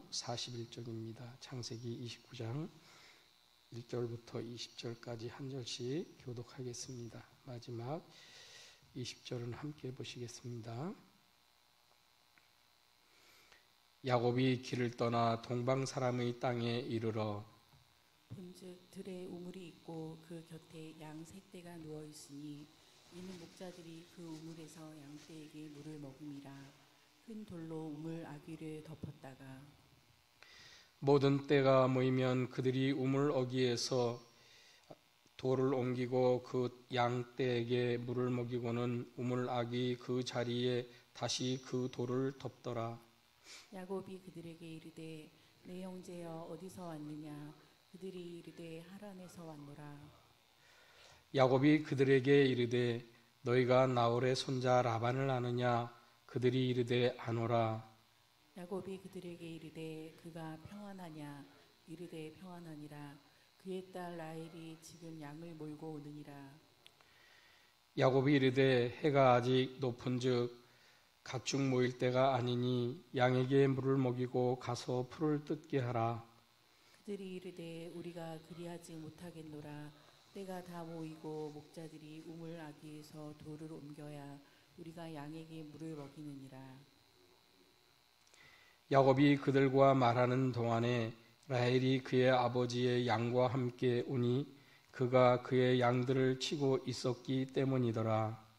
9장 41절입니다. 창세기 29장 1절부터 20절까지 한 절씩 교독하겠습니다. 마지막 20절은 함께 보시겠습니다. 야곱이 길을 떠나 동방 사람의 땅에 이르러 본즉 들에 우물이 있고 그 곁에 양 셋대가 누워 있으니 이는 목자들이 그 우물에서 양떼에게 물을 먹음이라. 큰 돌로 우물 아귀를 덮었다가 모든 떼가 모이면 그들이 우물 어귀에서 돌을 옮기고 그 양떼에게 물을 먹이고는 우물 아귀 그 자리에 다시 그 돌을 덮더라. 야곱이 그들에게 이르되 내 형제여 어디서 왔느냐. 그들이 이르되 하란에서 왔노라. 야곱이 그들에게 이르되 너희가 나홀의 손자 라반을 아느냐. 그들이 이르되 아노라. 야곱이 그들에게 이르되 그가 평안하냐. 이르되 평안하니라. 그의 딸 라헬이 지금 양을 몰고 오느니라. 야곱이 이르되 해가 아직 높은즉 가축 모일 때가 아니니 양에게 물을 먹이고 가서 풀을 뜯게 하라. 그들이 이르되 우리가 그리하지 못하겠노라. 때가 다 모이고 목자들이 우물 아귀에서 돌을 옮겨야 우리가 양에게 물을 먹이느니라. 야곱이 그들과 말하는 동안에 라헬이 그의 아버지의 양과 함께 오니 그가 그의 양들을 치고 있었기 때문이더라.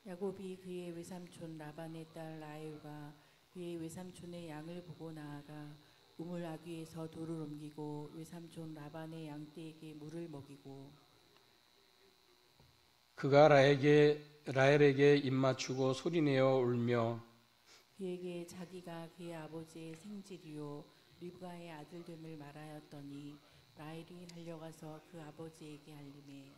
야곱이 그의 외삼촌 라반의 딸 라헬과 그의 외삼촌의 양을 보고 나아가 우물 아귀에서 돌을 옮기고 외삼촌 라반의 양떼에게 물을 먹이고 그가 라헬에게 입맞추고 소리내어 울며 그에게 자기가 그의 아버지의 생질이요 리브가의 아들됨을 말하였더니 라헬이 달려가서 그 아버지에게 알리매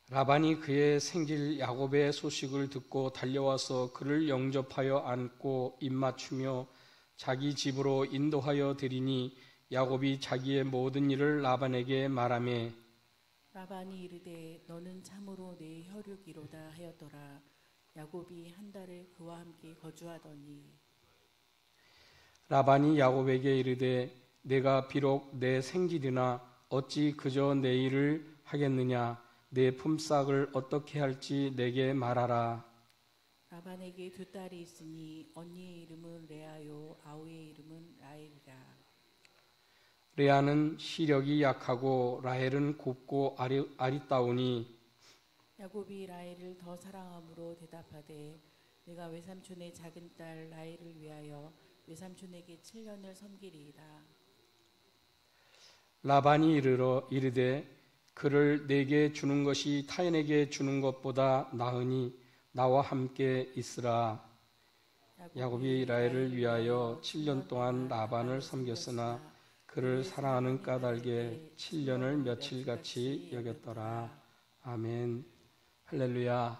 라반이 그의 생질 야곱의 소식을 듣고 달려와서 그를 영접하여 안고 입맞추며 자기 집으로 인도하여 드리니 야곱이 자기의 모든 일을 라반에게 말하매 라반이 이르되 너는 참으로 내 혈육이로다 하였더라. 야곱이 한 달을 그와 함께 거주하더니 라반이 야곱에게 이르되 내가 비록 내 생질이나 어찌 그저 내 일을 하겠느냐. 내 품삯을 어떻게 할지 내게 말하라. 라반에게 두 딸이 있으니 언니의 이름은 레아요 아우의 이름은 라헬이라. 레아는 시력이 약하고 라헬은 곱고 아리따우니 야곱이 라헬을 더 사랑함으로 대답하되 내가 외삼촌의 작은 딸 라헬을 위하여 외삼촌에게 7년을 섬기리이다. 라반이 이르되 그를 내게 주는 것이 타인에게 주는 것보다 나으니 나와 함께 있으라. 야곱이 라헬을 위하여 7년 동안 라반을 섬겼으나 그를 사랑하는 까닭에 7년을 며칠같이 여겼더라. 아멘. 할렐루야.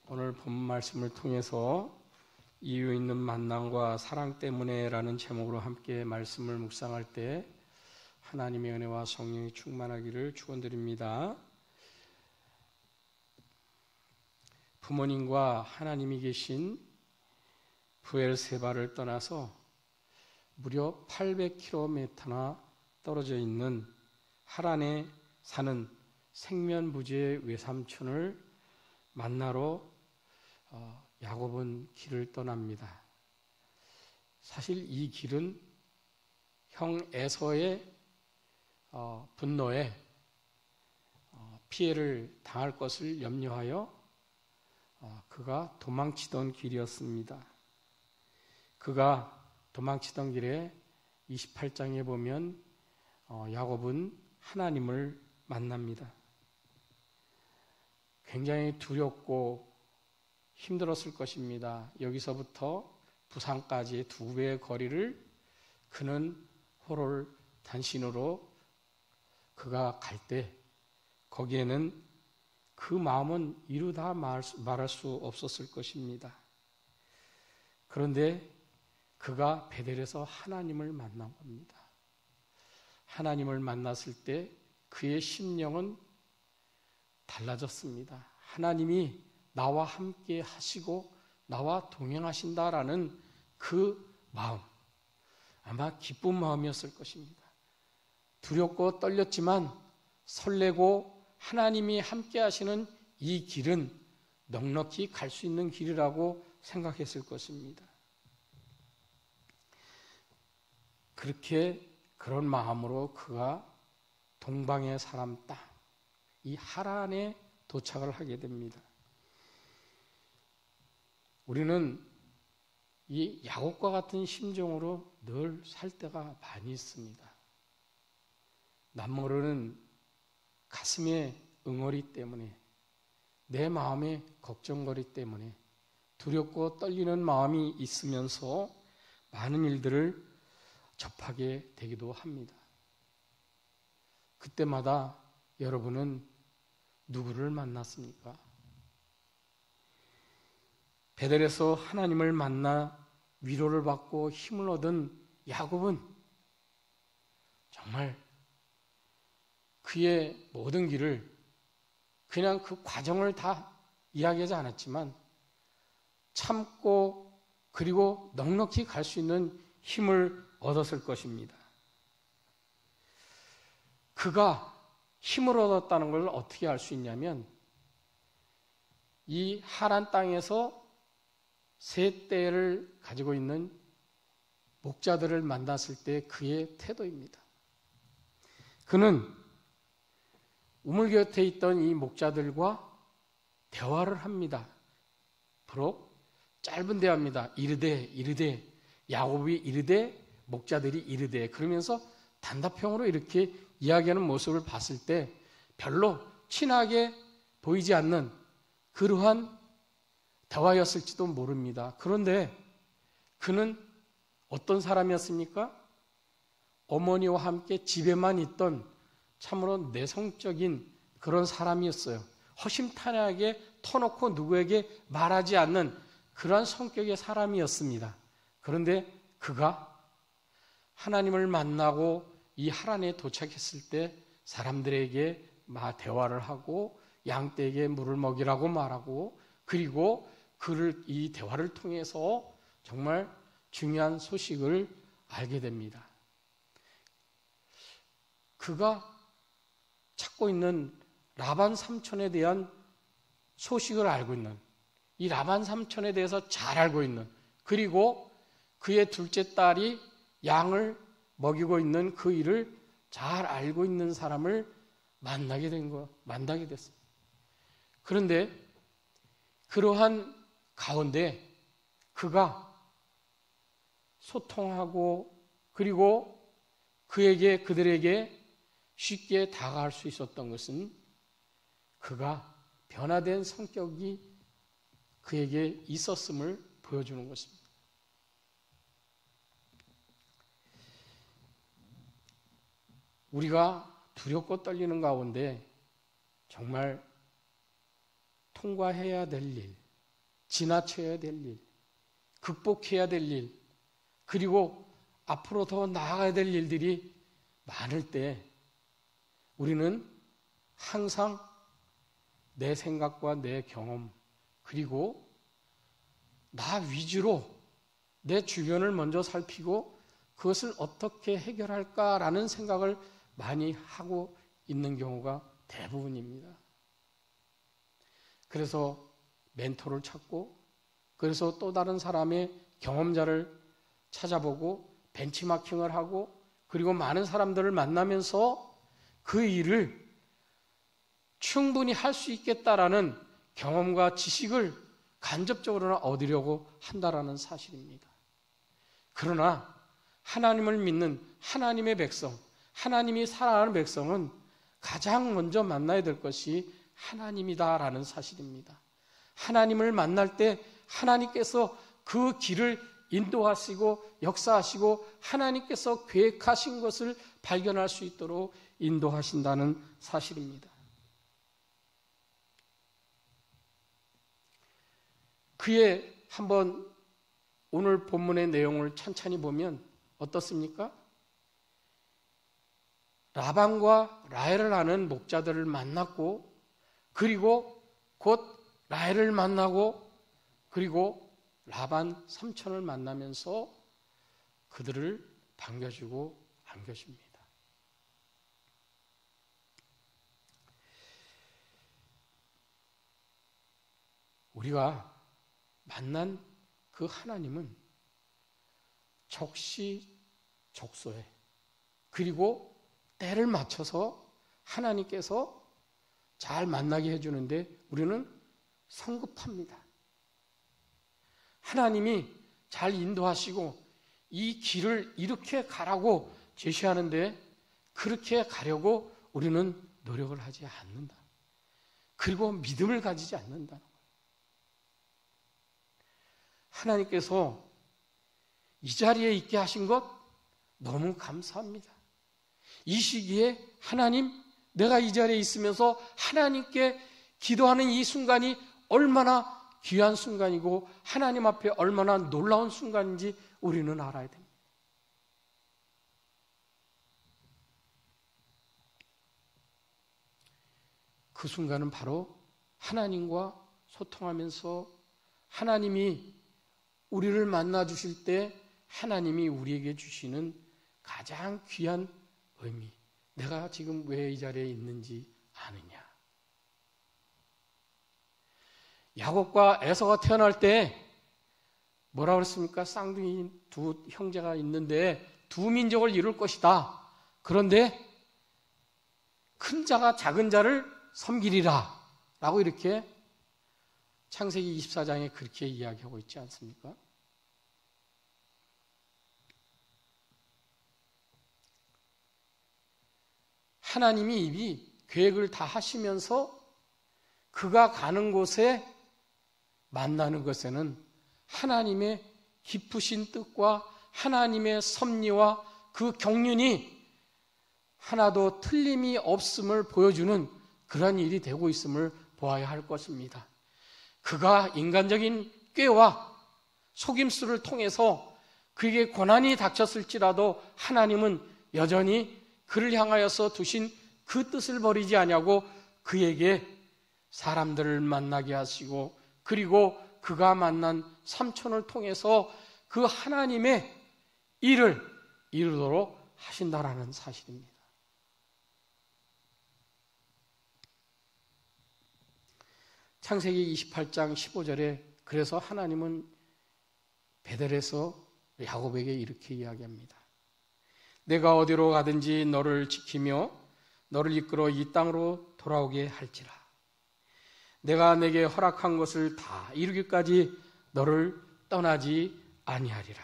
오늘 본 말씀을 통해서 이유 있는 만남과 사랑 때문에라는 제목으로 함께 말씀을 묵상할 때 하나님의 은혜와 성령이 충만하기를 축원드립니다. 부모님과 하나님이 계신 부엘세바를 떠나서 무려 800km나 떨어져 있는 하란에 사는 생면부지의 외삼촌을 만나러 야곱은 길을 떠납니다. 사실 이 길은 형 에서의 분노에 피해를 당할 것을 염려하여 그가 도망치던 길이었습니다. 그가 도망치던 길에 28장에 보면 야곱은 하나님을 만납니다. 굉장히 두렵고 힘들었을 것입니다. 여기서부터 부산까지의 2배의 거리를 그는 호롤 단신으로 그가 갈 때 거기에는 그 마음은 이루다 말할 수 없었을 것입니다. 그런데 그가 베델에서 하나님을 만난 겁니다. 하나님을 만났을 때 그의 심령은 달라졌습니다. 하나님이 나와 함께 하시고 나와 동행하신다라는 그 마음, 아마 기쁜 마음이었을 것입니다. 두렵고 떨렸지만 설레고 하나님이 함께 하시는 이 길은 넉넉히 갈 수 있는 길이라고 생각했을 것입니다. 그렇게 그런 마음으로 그가 동방의 사람 땅, 이 하란에 도착을 하게 됩니다. 우리는 이 야곱과 같은 심정으로 늘 살 때가 많이 있습니다. 남모르는 가슴의 응어리 때문에, 내 마음의 걱정거리 때문에 두렵고 떨리는 마음이 있으면서 많은 일들을 접하게 되기도 합니다. 그때마다 여러분은 누구를 만났습니까? 베델에서 하나님을 만나 위로를 받고 힘을 얻은 야곱은 정말 그의 모든 길을 그냥 그 과정을 다 이야기하지 않았지만 참고 그리고 넉넉히 갈 수 있는 힘을 얻었을 것입니다. 그가 힘을 얻었다는 걸 어떻게 알 수 있냐면 이 하란 땅에서 세 떼를 가지고 있는 목자들을 만났을 때 그의 태도입니다. 그는 우물 곁에 있던 이 목자들과 대화를 합니다. 비록 짧은 대화입니다. 이르되 야곱이 이르되 목자들이 이르되 그러면서 단답형으로 이렇게 이야기하는 모습을 봤을 때 별로 친하게 보이지 않는 그러한 대화였을지도 모릅니다. 그런데 그는 어떤 사람이었습니까? 어머니와 함께 집에만 있던 참으로 내성적인 그런 사람이었어요. 허심탄회하게 터놓고 누구에게 말하지 않는 그러한 성격의 사람이었습니다. 그런데 그가 하나님을 만나고 이 하란에 도착했을 때 사람들에게 대화를 하고 양떼에게 물을 먹이라고 말하고 그리고 그를 이 대화를 통해서 정말 중요한 소식을 알게 됩니다. 그가 찾고 있는 라반 삼촌에 대한 소식을 알고 있는 이 라반 삼촌에 대해서 잘 알고 있는 그리고 그의 둘째 딸이 양을 먹이고 있는 그 일을 잘 알고 있는 사람을 만나게 됐습니다. 그런데 그러한 가운데 그가 소통하고 그리고 그들에게 쉽게 다가갈 수 있었던 것은 그가 변화된 성격이 그에게 있었음을 보여주는 것입니다. 우리가 두렵고 떨리는 가운데 정말 통과해야 될 일, 지나쳐야 될 일, 극복해야 될 일, 그리고 앞으로 더 나아가야 될 일들이 많을 때 우리는 항상 내 생각과 내 경험 그리고 나 위주로 내 주변을 먼저 살피고 그것을 어떻게 해결할까라는 생각을 많이 하고 있는 경우가 대부분입니다. 그래서 멘토를 찾고 그래서 또 다른 사람의 경험자를 찾아보고 벤치마킹을 하고 그리고 많은 사람들을 만나면서 그 일을 충분히 할 수 있겠다라는 경험과 지식을 간접적으로나 얻으려고 한다라는 사실입니다. 그러나 하나님을 믿는 하나님의 백성, 하나님이 사랑하는 백성은 가장 먼저 만나야 될 것이 하나님이다라는 사실입니다. 하나님을 만날 때 하나님께서 그 길을 인도하시고 역사하시고 하나님께서 계획하신 것을 발견할 수 있도록 인도하신다는 사실입니다. 그의 한번 오늘 본문의 내용을 천천히 보면 어떻습니까? 라반과 라헬을 아는 목자들을 만났고 그리고 곧 라헬을 만나고 그리고 라반 삼촌을 만나면서 그들을 반겨주고 안겨줍니다. 우리가 만난 그 하나님은 적시적소에 그리고 때를 맞춰서 하나님께서 잘 만나게 해주는데 우리는 성급합니다. 하나님이 잘 인도하시고 이 길을 이렇게 가라고 제시하는데 그렇게 가려고 우리는 노력을 하지 않는다. 그리고 믿음을 가지지 않는다는 거예요. 하나님께서 이 자리에 있게 하신 것 너무 감사합니다. 이 시기에 하나님, 내가 이 자리에 있으면서 하나님께 기도하는 이 순간이 얼마나 귀한 순간이고 하나님 앞에 얼마나 놀라운 순간인지 우리는 알아야 됩니다. 그 순간은 바로 하나님과 소통하면서 하나님이 우리를 만나 주실 때 하나님이 우리에게 주시는 가장 귀한 의미, 내가 지금 왜 이 자리에 있는지 아느냐. 야곱과 에서가 태어날 때 뭐라고 그랬습니까? 쌍둥이 두 형제가 있는데 두 민족을 이룰 것이다. 그런데 큰 자가 작은 자를 섬기리라 라고 이렇게 창세기 24장에 그렇게 이야기하고 있지 않습니까? 하나님이 이미 계획을 다 하시면서 그가 가는 곳에 만나는 것에는 하나님의 깊으신 뜻과 하나님의 섭리와 그 경륜이 하나도 틀림이 없음을 보여주는 그런 일이 되고 있음을 보아야 할 것입니다. 그가 인간적인 꾀와 속임수를 통해서 그에게 고난이 닥쳤을지라도 하나님은 여전히 그를 향하여서 두신 그 뜻을 버리지 아니하고 그에게 사람들을 만나게 하시고 그리고 그가 만난 삼촌을 통해서 그 하나님의 일을 이루도록 하신다라는 사실입니다. 창세기 28장 15절에 그래서 하나님은 베델에서 야곱에게 이렇게 이야기합니다. 내가 어디로 가든지 너를 지키며 너를 이끌어 이 땅으로 돌아오게 할지라. 내가 내게 허락한 것을 다 이루기까지 너를 떠나지 아니하리라.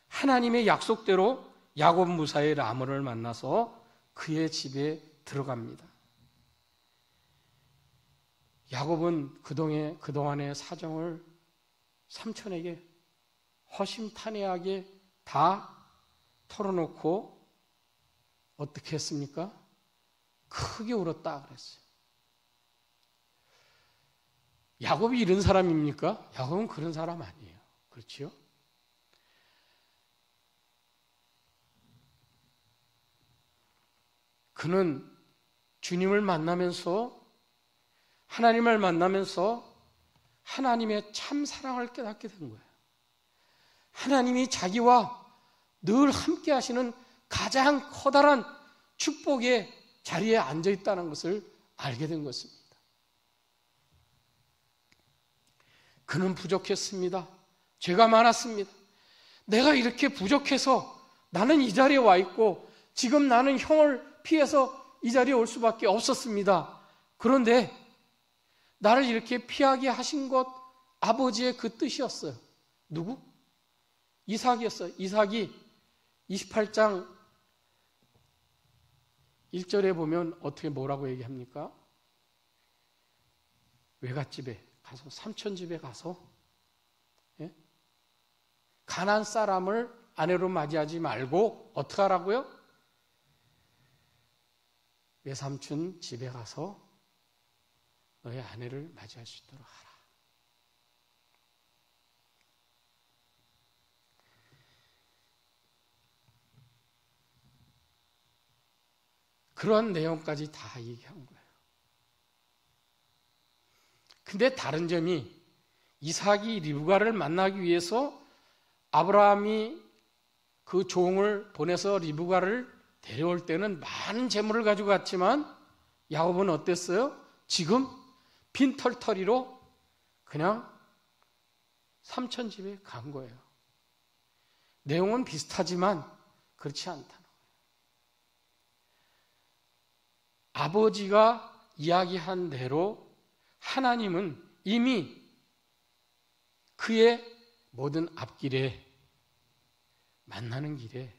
하나님의 약속대로 야곱 무사의 라므를 만나서 그의 집에 들어갑니다. 야곱은 그동안의 사정을 삼촌에게 허심탄회하게 다 털어놓고 어떻게 했습니까? 크게 울었다 그랬어요. 야곱이 이런 사람입니까? 야곱은 그런 사람 아니에요. 그렇지요? 그는 주님을 만나면서 하나님을 만나면서 하나님의 참 사랑을 깨닫게 된 거예요. 하나님이 자기와 늘 함께 하시는 가장 커다란 축복의 자리에 앉아 있다는 것을 알게 된 것입니다. 그는 부족했습니다. 죄가 많았습니다. 내가 이렇게 부족해서 나는 이 자리에 와 있고 지금 나는 형을 피해서 이 자리에 올 수밖에 없었습니다. 그런데 나를 이렇게 피하게 하신 것 아버지의 그 뜻이었어요. 누구? 이삭이었어요. 이삭이 28장 1절에 보면 어떻게 뭐라고 얘기합니까? 외갓집에 가서 삼촌 집에 가서 가나안 사람을 아내로 맞이하지 말고 어떻게 하라고요? 외삼촌 집에 가서 너의 아내를 맞이할 수 있도록 하라. 그런 내용까지 다 얘기한 거예요. 근데 다른 점이 이삭이 리브가를 만나기 위해서 아브라함이 그 종을 보내서 리브가를 데려올 때는 많은 재물을 가지고 갔지만 야곱은 어땠어요? 지금 빈털터리로 그냥 삼천집에 간 거예요. 내용은 비슷하지만 그렇지 않다는 거예요. 아버지가 이야기한 대로 하나님은 이미 그의 모든 앞길에 만나는 길에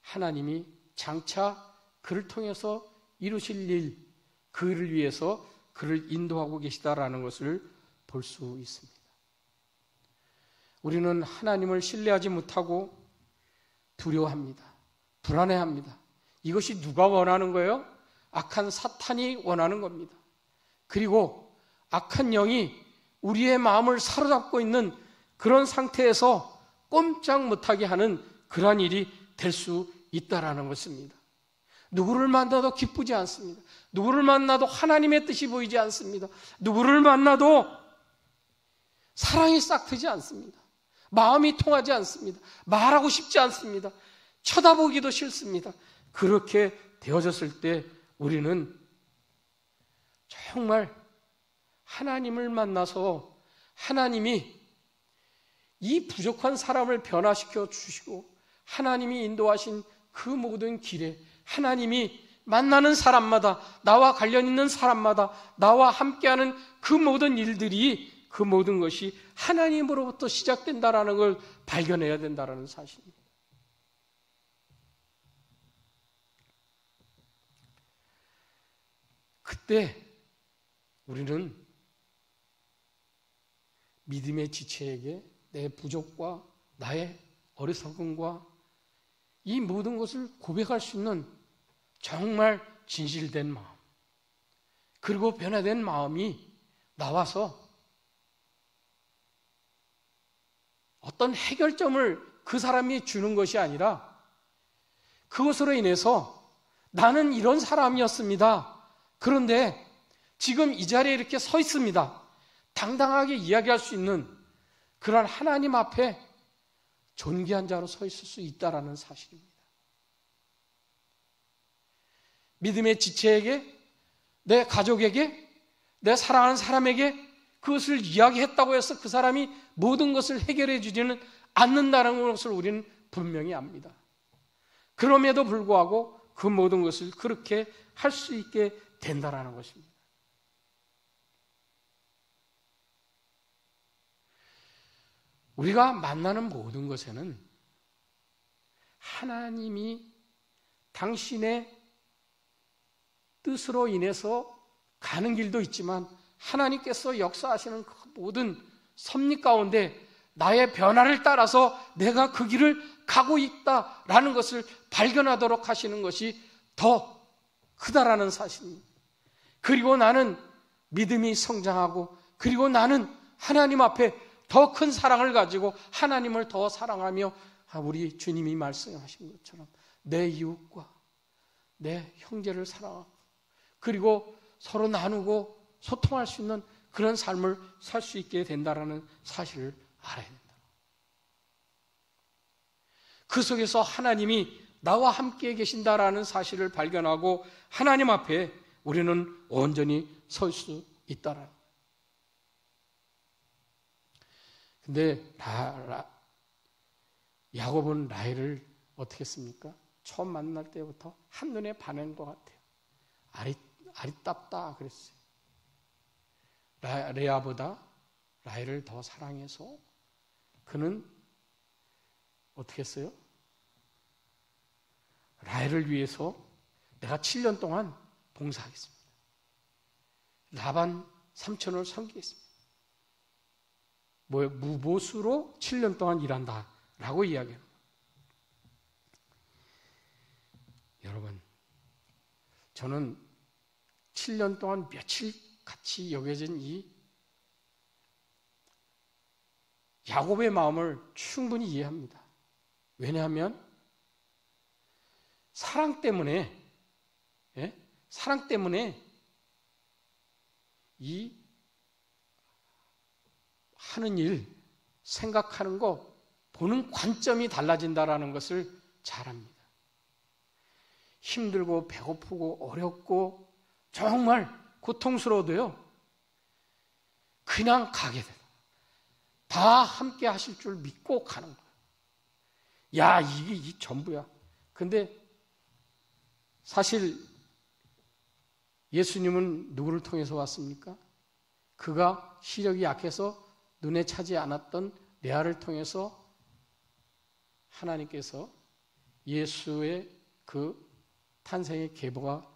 하나님이 장차 그를 통해서 이루실 일, 그를 위해서 그를 인도하고 계시다라는 것을 볼 수 있습니다. 우리는 하나님을 신뢰하지 못하고 두려워합니다. 불안해합니다. 이것이 누가 원하는 거예요? 악한 사탄이 원하는 겁니다. 그리고 악한 영이 우리의 마음을 사로잡고 있는 그런 상태에서 꼼짝 못하게 하는 그러한 일이 될 수 있다라는 것입니다. 누구를 만나도 기쁘지 않습니다. 누구를 만나도 하나님의 뜻이 보이지 않습니다. 누구를 만나도 사랑이 싹트지 않습니다. 마음이 통하지 않습니다. 말하고 싶지 않습니다. 쳐다보기도 싫습니다. 그렇게 되어졌을 때 우리는 정말 하나님을 만나서 하나님이 이 부족한 사람을 변화시켜 주시고 하나님이 인도하신 그 모든 길에 하나님이 만나는 사람마다 나와 관련 있는 사람마다 나와 함께하는 그 모든 일들이 그 모든 것이 하나님으로부터 시작된다라는 걸 발견해야 된다라는 사실입니다. 그때 우리는 믿음의 지체에게 내 부족과 나의 어리석음과 이 모든 것을 고백할 수 있는 정말 진실된 마음, 그리고 변화된 마음이 나와서 어떤 해결점을 그 사람이 주는 것이 아니라 그것으로 인해서 나는 이런 사람이었습니다. 그런데 지금 이 자리에 이렇게 서 있습니다. 당당하게 이야기할 수 있는 그런 하나님 앞에 존귀한 자로 서 있을 수 있다라는 사실입니다. 믿음의 지체에게, 내 가족에게, 내 사랑하는 사람에게 그것을 이야기했다고 해서 그 사람이 모든 것을 해결해 주지는 않는다는 것을 우리는 분명히 압니다. 그럼에도 불구하고 그 모든 것을 그렇게 할 수 있게 된다라는 것입니다. 우리가 만나는 모든 것에는 하나님이 당신의 뜻으로 인해서 가는 길도 있지만 하나님께서 역사하시는 그 모든 섭리 가운데 나의 변화를 따라서 내가 그 길을 가고 있다라는 것을 발견하도록 하시는 것이 더 크다라는 사실입니다. 그리고 나는 믿음이 성장하고 그리고 나는 하나님 앞에 더 큰 사랑을 가지고 하나님을 더 사랑하며 우리 주님이 말씀하신 것처럼 내 이웃과 내 형제를 사랑하고 그리고 서로 나누고 소통할 수 있는 그런 삶을 살 수 있게 된다는 사실을 알아야 된다. 그 속에서 하나님이 나와 함께 계신다라는 사실을 발견하고 하나님 앞에 우리는 온전히 설 수 있다라는. 근데 야곱은 라헬을 어떻게 했습니까? 처음 만날 때부터 한눈에 반한 것 같아요. 아리답다 그랬어요. 레아보다 라헬을 더 사랑해서 그는 어떻게 했어요? 라헬을 위해서 내가 7년 동안 봉사하겠습니다. 라반 삼촌을 섬기겠습니다. 무보수로 7년 동안 일한다 라고 이야기합니다. 여러분, 저는 7년 동안 며칠 같이 여겨진 이 야곱의 마음을 충분히 이해합니다. 왜냐하면 사랑 때문에 이 하는 일, 생각하는 거 보는 관점이 달라진다라는 것을 잘 압니다. 힘들고 배고프고 어렵고 정말 고통스러워도요, 그냥 가게 돼요. 다 함께 하실 줄 믿고 가는 거예요. 야, 이게 전부야. 근데 사실 예수님은 누구를 통해서 왔습니까? 그가 시력이 약해서 눈에 차지 않았던 레아를 통해서 하나님께서 예수의 그 탄생의 계보가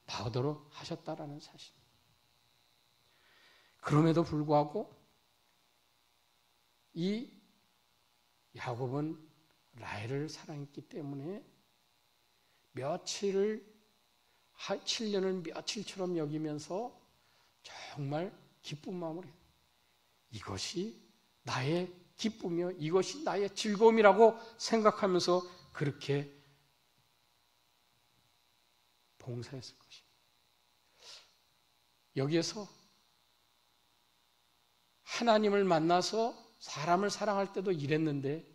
나오도록 하셨다라는 사실. 그럼에도 불구하고 이 야곱은 라헬을 사랑했기 때문에 7년을 며칠처럼 여기면서 정말 기쁜 마음으로 이것이 나의 기쁨이요, 이것이 나의 즐거움이라고 생각하면서 그렇게 봉사했을 것입니다. 여기에서 하나님을 만나서 사람을 사랑할 때도 이랬는데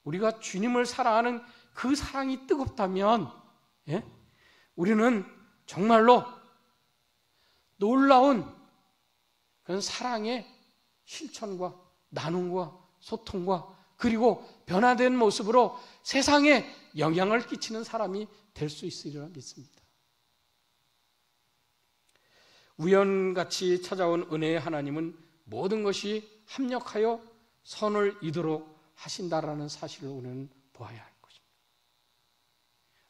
우리가 주님을 사랑하는 그 사랑이 뜨겁다면 우리는 정말로 놀라운 그런 사랑의 실천과 나눔과 소통과 그리고 변화된 모습으로 세상에 영향을 끼치는 사람이 될 수 있으리라 믿습니다. 우연같이 찾아온 은혜의 하나님은 모든 것이 합력하여 선을 이루도록 하신다라는 사실을 우리는 보아야 할 것입니다.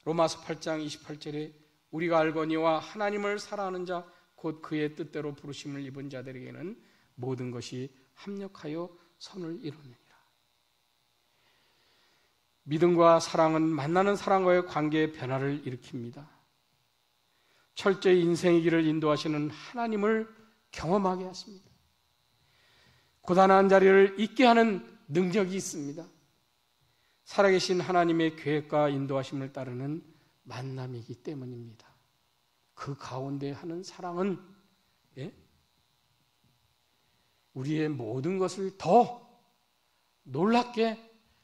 로마서 8장 28절에 우리가 알거니와 하나님을 사랑하는 자 곧 그의 뜻대로 부르심을 입은 자들에게는 모든 것이 합력하여 선을 이루느니라. 믿음과 사랑은 만나는 사람과의 관계의 변화를 일으킵니다. 철저히 인생의 길을 인도하시는 하나님을 경험하게 하십니다. 고단한 자리를 잊게 하는 능력이 있습니다. 살아계신 하나님의 계획과 인도하심을 따르는 만남이기 때문입니다. 그 가운데 하는 사랑은 우리의 모든 것을 더 놀랍게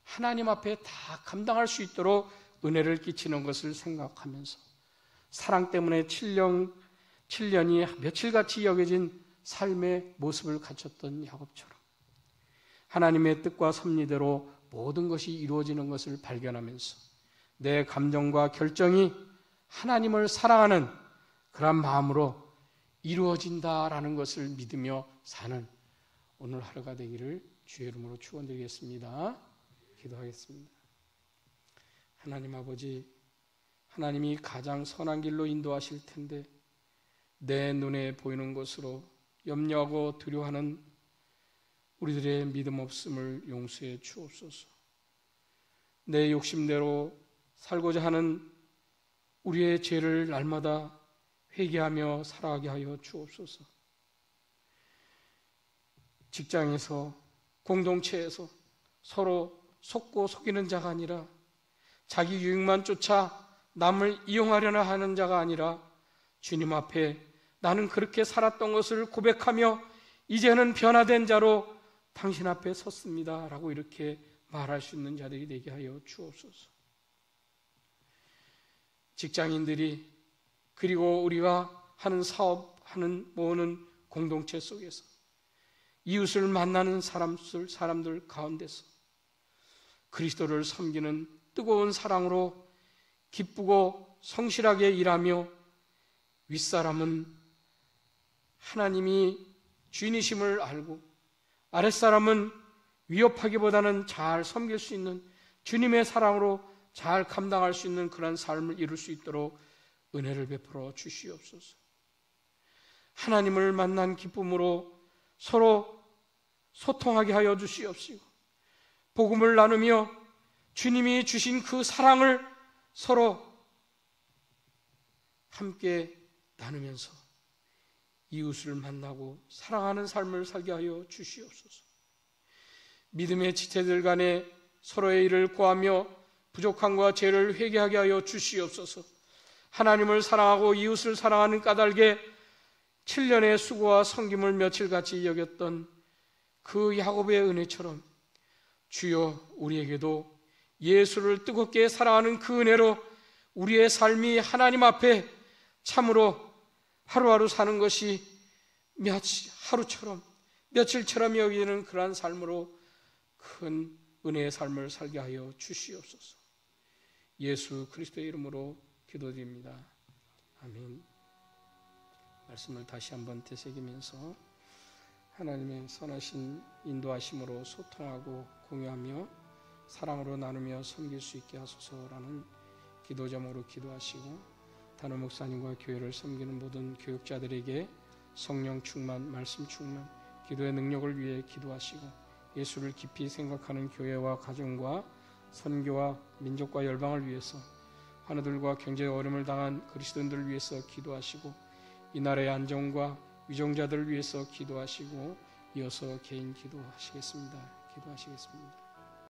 하나님 앞에 다 감당할 수 있도록 은혜를 끼치는 것을 생각하면서 사랑 때문에 7년이 며칠같이 여겨진 삶의 모습을 갖췄던 야곱처럼 하나님의 뜻과 섭리대로 모든 것이 이루어지는 것을 발견하면서 내 감정과 결정이 하나님을 사랑하는 그런 마음으로 이루어진다라는 것을 믿으며 사는 오늘 하루가 되기를 주의 이름으로 축원드리겠습니다. 기도하겠습니다. 하나님 아버지, 하나님이 가장 선한 길로 인도하실 텐데 내 눈에 보이는 것으로 염려하고 두려워하는 우리들의 믿음 없음을 용서해 주옵소서. 내 욕심대로 살고자 하는 우리의 죄를 날마다 회개하며 살아가게 하여 주옵소서. 직장에서, 공동체에서 서로 속고 속이는 자가 아니라 자기 유익만 쫓아 남을 이용하려나 하는 자가 아니라 주님 앞에 나는 그렇게 살았던 것을 고백하며 이제는 변화된 자로 당신 앞에 섰습니다 라고 이렇게 말할 수 있는 자들이 되게 하여 주옵소서. 직장인들이 그리고 우리가 하는 사업, 하는 모으는 공동체 속에서 이웃을 만나는 사람들 가운데서 그리스도를 섬기는 뜨거운 사랑으로 기쁘고 성실하게 일하며 윗사람은 하나님이 주인이심을 알고 아랫사람은 위협하기보다는 잘 섬길 수 있는 주님의 사랑으로 잘 감당할 수 있는 그런 삶을 이룰 수 있도록 은혜를 베풀어 주시옵소서. 하나님을 만난 기쁨으로 서로 소통하게 하여 주시옵시고 복음을 나누며 주님이 주신 그 사랑을 서로 함께 나누면서 이웃을 만나고 사랑하는 삶을 살게 하여 주시옵소서. 믿음의 지체들 간에 서로의 일을 구하며 부족함과 죄를 회개하게 하여 주시옵소서. 하나님을 사랑하고 이웃을 사랑하는 까닭에 7년의 수고와 섬김을 며칠같이 여겼던 그 야곱의 은혜처럼 주여, 우리에게도 예수를 뜨겁게 사랑하는 그 은혜로 우리의 삶이 하나님 앞에 참으로 하루하루 사는 것이 하루처럼 며칠처럼 여기는 그러한 삶으로 큰 은혜의 삶을 살게 하여 주시옵소서. 예수 그리스도의 이름으로 기도드립니다. 아멘. 말씀을 다시 한번 되새기면서 하나님의 선하신 인도하심으로 소통하고 공유하며 사랑으로 나누며 섬길 수 있게 하소서라는 기도 제목으로 기도하시고, 단호 목사님과 교회를 섬기는 모든 교육자들에게 성령 충만, 말씀 충만, 기도의 능력을 위해 기도하시고, 예수를 깊이 생각하는 교회와 가정과 선교와 민족과 열방을 위해서, 하나들과 경제의 어려움을 당한 그리스도인들을 위해서 기도하시고, 이 나라의 안정과 위정자들을 위해서 기도하시고, 이어서 개인 기도하시겠습니다.